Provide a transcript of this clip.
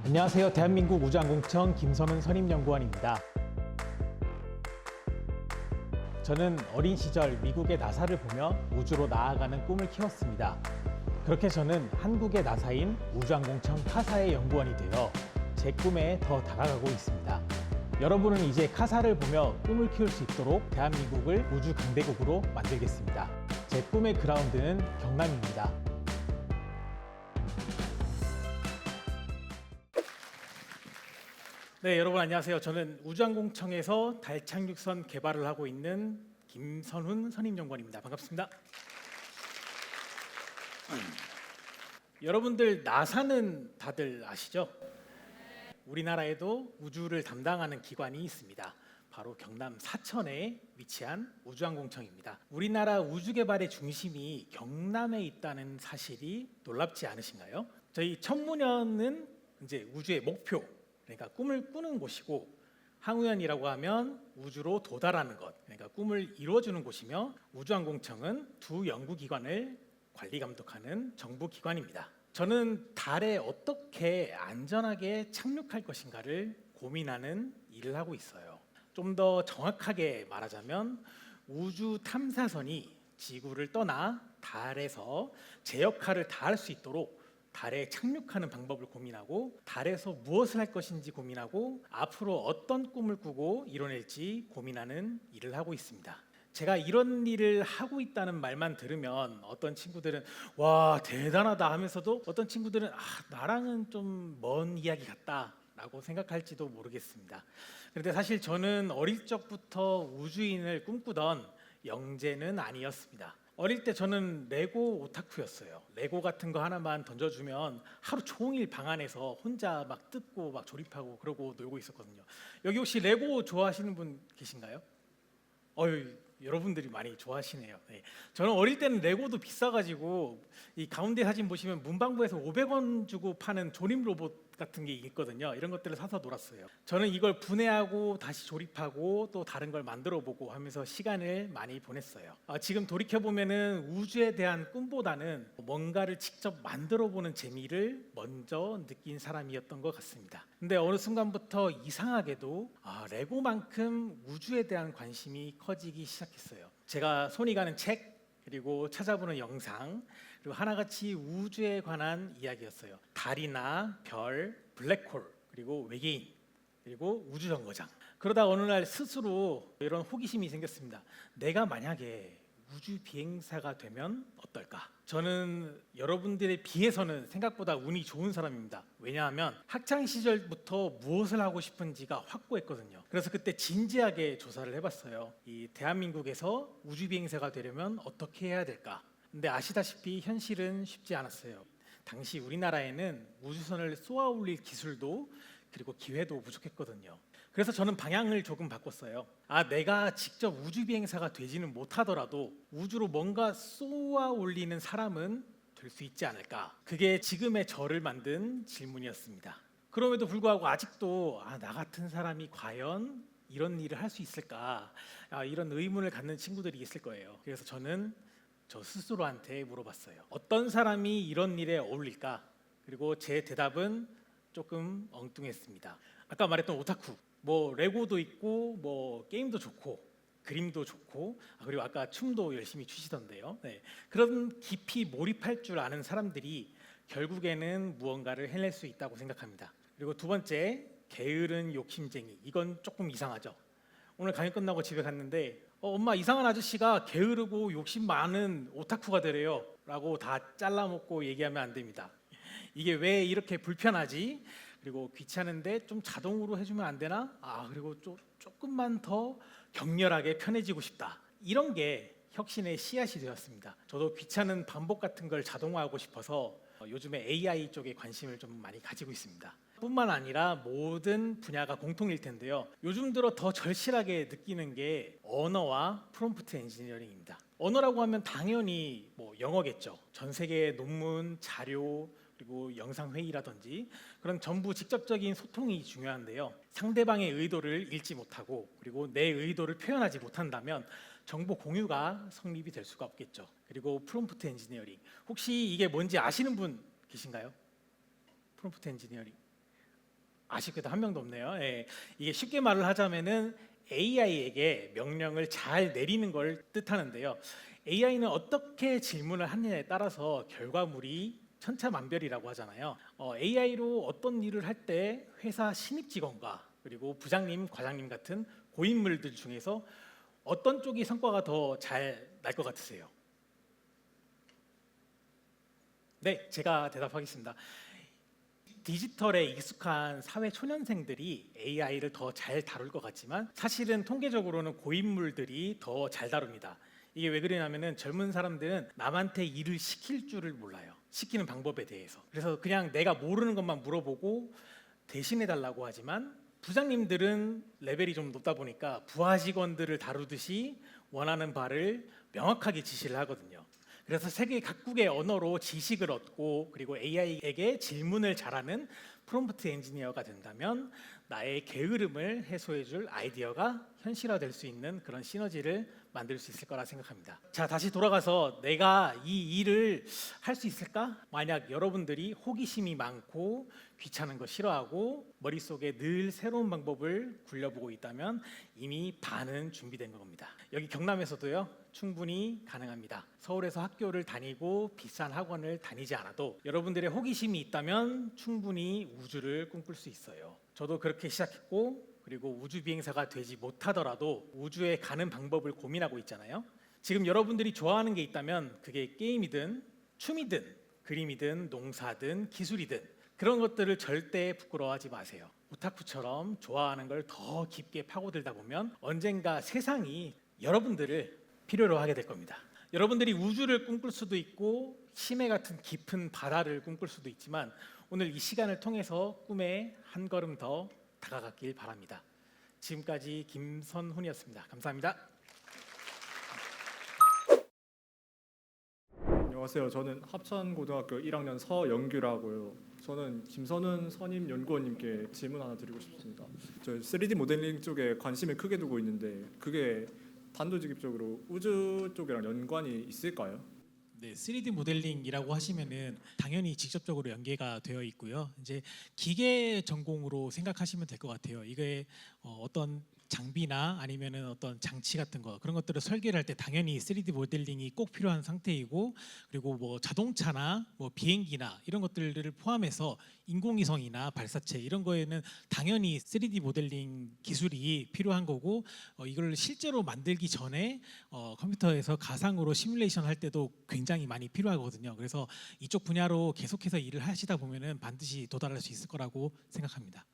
안녕하세요. 대한민국 우주항공청 김선훈 선임연구원입니다. 저는 어린 시절 미국의 나사를 보며 우주로 나아가는 꿈을 키웠습니다. 그렇게 저는 한국의 나사인 우주항공청 카사의 연구원이 되어 제 꿈에 더 다가가고 있습니다. 여러분은 이제 카사를 보며 꿈을 키울 수 있도록 대한민국을 우주 강대국으로 만들겠습니다. 제 꿈의 그라운드는 경남입니다. 네, 여러분 안녕하세요. 저는 우주항공청에서 달 착륙선 개발을 하고 있는 김선훈 선임연구원입니다. 반갑습니다. 여러분들 나사는 다들 아시죠? 우리나라에도 우주를 담당하는 기관이 있습니다. 바로 경남 사천에 위치한 우주항공청입니다. 우리나라 우주 개발의 중심이 경남에 있다는 사실이 놀랍지 않으신가요? 저희 청문회는 이제 우주의 목표, 그러니까 꿈을 꾸는 곳이고, 항우연이라고 하면 우주로 도달하는 것, 그러니까 꿈을 이루어주는 곳이며, 우주항공청은 두 연구기관을 관리 감독하는 정부기관입니다. 저는 달에 어떻게 안전하게 착륙할 것인가를 고민하는 일을 하고 있어요. 좀 더 정확하게 말하자면 우주 탐사선이 지구를 떠나 달에서 제 역할을 다할 수 있도록 달에 착륙하는 방법을 고민하고, 달에서 무엇을 할 것인지 고민하고, 앞으로 어떤 꿈을 꾸고 이뤄낼지 고민하는 일을 하고 있습니다. 제가 이런 일을 하고 있다는 말만 들으면 어떤 친구들은 와 대단하다 하면서도, 어떤 친구들은 나랑은 좀 먼 이야기 같다 라고 생각할지도 모르겠습니다. 그런데 사실 저는 어릴 적부터 우주인을 꿈꾸던 영재는 아니었습니다. 어릴 때 저는 레고 오타쿠였어요. 레고 같은 거 하나만 던져주면 하루 종일 방 안에서 혼자 막 뜯고 막 조립하고 그러고 놀고 있었거든요. 여기 혹시 레고 좋아하시는 분 계신가요? 여러분들이 많이 좋아하시네요. 네. 저는 어릴 때는 레고도 비싸가지고, 이 가운데 사진 보시면 문방구에서 500원 주고 파는 조립 로봇 같은 게 있거든요. 이런 것들을 사서 놀았어요. 저는 이걸 분해하고 다시 조립하고 또 다른 걸 만들어 보고 하면서 시간을 많이 보냈어요. 지금 돌이켜 보면은 우주에 대한 꿈보다는 뭔가를 직접 만들어 보는 재미를 먼저 느낀 사람이었던 것 같습니다. 근데 어느 순간부터 이상하게도 레고만큼 우주에 대한 관심이 커지기 시작했어요. 제가 손이 가는 책, 그리고 찾아보는 영상, 그리고 하나같이 우주에 관한 이야기였어요. 달이나 별, 블랙홀, 그리고 외계인, 그리고 우주정거장. 그러다 어느 날 스스로 이런 호기심이 생겼습니다. 내가 만약에 우주 비행사가 되면 어떨까? 저는 여러분들에 비해서는 생각보다 운이 좋은 사람입니다. 왜냐하면 학창 시절부터 무엇을 하고 싶은지가 확고했거든요. 그래서 그때 진지하게 조사를 해봤어요. 이 대한민국에서 우주 비행사가 되려면 어떻게 해야 될까? 근데 아시다시피 현실은 쉽지 않았어요. 당시 우리나라에는 우주선을 쏘아 올릴 기술도 그리고 기회도 부족했거든요. 그래서 저는 방향을 조금 바꿨어요. 내가 직접 우주 비행사가 되지는 못하더라도 우주로 뭔가 쏘아 올리는 사람은 될 수 있지 않을까? 그게 지금의 저를 만든 질문이었습니다. 그럼에도 불구하고 아직도 나 같은 사람이 과연 이런 일을 할 수 있을까? 이런 의문을 갖는 친구들이 있을 거예요. 그래서 저는 저 스스로한테 물어봤어요. 어떤 사람이 이런 일에 어울릴까? 그리고 제 대답은 조금 엉뚱했습니다. 아까 말했던 오타쿠, 레고도 있고 게임도 좋고 그림도 좋고, 그리고 아까 춤도 열심히 추시던데요. 네. 그런 깊이 몰입할 줄 아는 사람들이 결국에는 무언가를 해낼 수 있다고 생각합니다. 그리고 두 번째, 게으른 욕심쟁이. 이건 조금 이상하죠. 오늘 강의 끝나고 집에 갔는데 엄마, 이상한 아저씨가 게으르고 욕심 많은 오타쿠가 되래요 라고 다 잘라먹고 얘기하면 안 됩니다. 이게 왜 이렇게 불편하지? 그리고 귀찮은데 좀 자동으로 해주면 안 되나? 그리고 조금만 더 격렬하게 편해지고 싶다. 이런 게 혁신의 씨앗이 되었습니다. 저도 귀찮은 반복 같은 걸 자동화하고 싶어서 요즘에 AI 쪽에 관심을 좀 많이 가지고 있습니다. 뿐만 아니라 모든 분야가 공통일 텐데요. 요즘 들어 더 절실하게 느끼는 게 언어와 프롬프트 엔지니어링입니다. 언어라고 하면 당연히 영어겠죠. 전 세계의 논문, 자료, 그리고 영상회의라든지 그런 전부 직접적인 소통이 중요한데요. 상대방의 의도를 읽지 못하고 그리고 내 의도를 표현하지 못한다면 정보 공유가 성립이 될 수가 없겠죠. 그리고 프롬프트 엔지니어링, 혹시 이게 뭔지 아시는 분 계신가요? 프롬프트 엔지니어링. 아쉽게도 한 명도 없네요. 예, 이게 쉽게 말을 하자면은 AI에게 명령을 잘 내리는 걸 뜻하는데요. AI는 어떻게 질문을 하느냐에 따라서 결과물이 천차만별이라고 하잖아요. AI로 어떤 일을 할 때 회사 신입 직원과 그리고 부장님, 과장님 같은 고인물들 중에서 어떤 쪽이 성과가 더 잘 날 것 같으세요? 네, 제가 대답하겠습니다. 디지털에 익숙한 사회 초년생들이 AI를 더 잘 다룰 것 같지만 사실은 통계적으로는 고인물들이 더 잘 다룹니다. 이게 왜 그러냐면은 젊은 사람들은 남한테 일을 시킬 줄을 몰라요. 시키는 방법에 대해서. 그래서 그냥 내가 모르는 것만 물어보고 대신해 달라고 하지만 부장님들은 레벨이 좀 높다 보니까 부하 직원들을 다루듯이 원하는 바를 명확하게 지시를 하거든요. 그래서 세계 각국의 언어로 지식을 얻고 그리고 AI에게 질문을 잘하는 프롬프트 엔지니어가 된다면 나의 게으름을 해소해줄 아이디어가 현실화될 수 있는 그런 시너지를 만들 수 있을 거라 생각합니다. 자, 다시 돌아가서 내가 이 일을 할 수 있을까? 만약 여러분들이 호기심이 많고 귀찮은 거 싫어하고 머릿속에 늘 새로운 방법을 굴려보고 있다면 이미 반은 준비된 겁니다. 여기 경남에서도요, 충분히 가능합니다. 서울에서 학교를 다니고 비싼 학원을 다니지 않아도 여러분들의 호기심이 있다면 충분히 우주를 꿈꿀 수 있어요. 저도 그렇게 시작했고 그리고 우주 비행사가 되지 못하더라도 우주에 가는 방법을 고민하고 있잖아요. 지금 여러분들이 좋아하는 게 있다면 그게 게임이든 춤이든 그림이든 농사든 기술이든 그런 것들을 절대 부끄러워하지 마세요. 오타쿠처럼 좋아하는 걸 더 깊게 파고들다 보면 언젠가 세상이 여러분들을 필요로 하게 될 겁니다. 여러분들이 우주를 꿈꿀 수도 있고 심해 같은 깊은 바다를 꿈꿀 수도 있지만 오늘 이 시간을 통해서 꿈에 한 걸음 더 다가갔길 바랍니다. 지금까지 김선훈이었습니다. 감사합니다. 안녕하세요. 저는 합천고등학교 1학년 서영규라고요. 저는 김선훈 선임 연구원님께 질문 하나 드리고 싶습니다. 저 3D 모델링 쪽에 관심을 크게 두고 있는데 그게 단도직입적으로 우주 쪽이랑 연관이 있을까요? 네, 3D 모델링이라고 하시면은 당연히 직접적으로 연계가 되어 있고요. 이제 기계 전공으로 생각하시면 될 것 같아요. 이게 어떤 장비나 아니면은 어떤 장치 같은 거 그런 것들을 설계를 할 때 당연히 3D 모델링이 꼭 필요한 상태이고 그리고 뭐 자동차나 뭐 비행기나 이런 것들을 포함해서 인공위성이나 발사체 이런 거에는 당연히 3D 모델링 기술이 필요한 거고 이걸 실제로 만들기 전에 컴퓨터에서 가상으로 시뮬레이션 할 때도 굉장히 많이 필요하거든요. 그래서 이쪽 분야로 계속해서 일을 하시다 보면은 반드시 도달할 수 있을 거라고 생각합니다.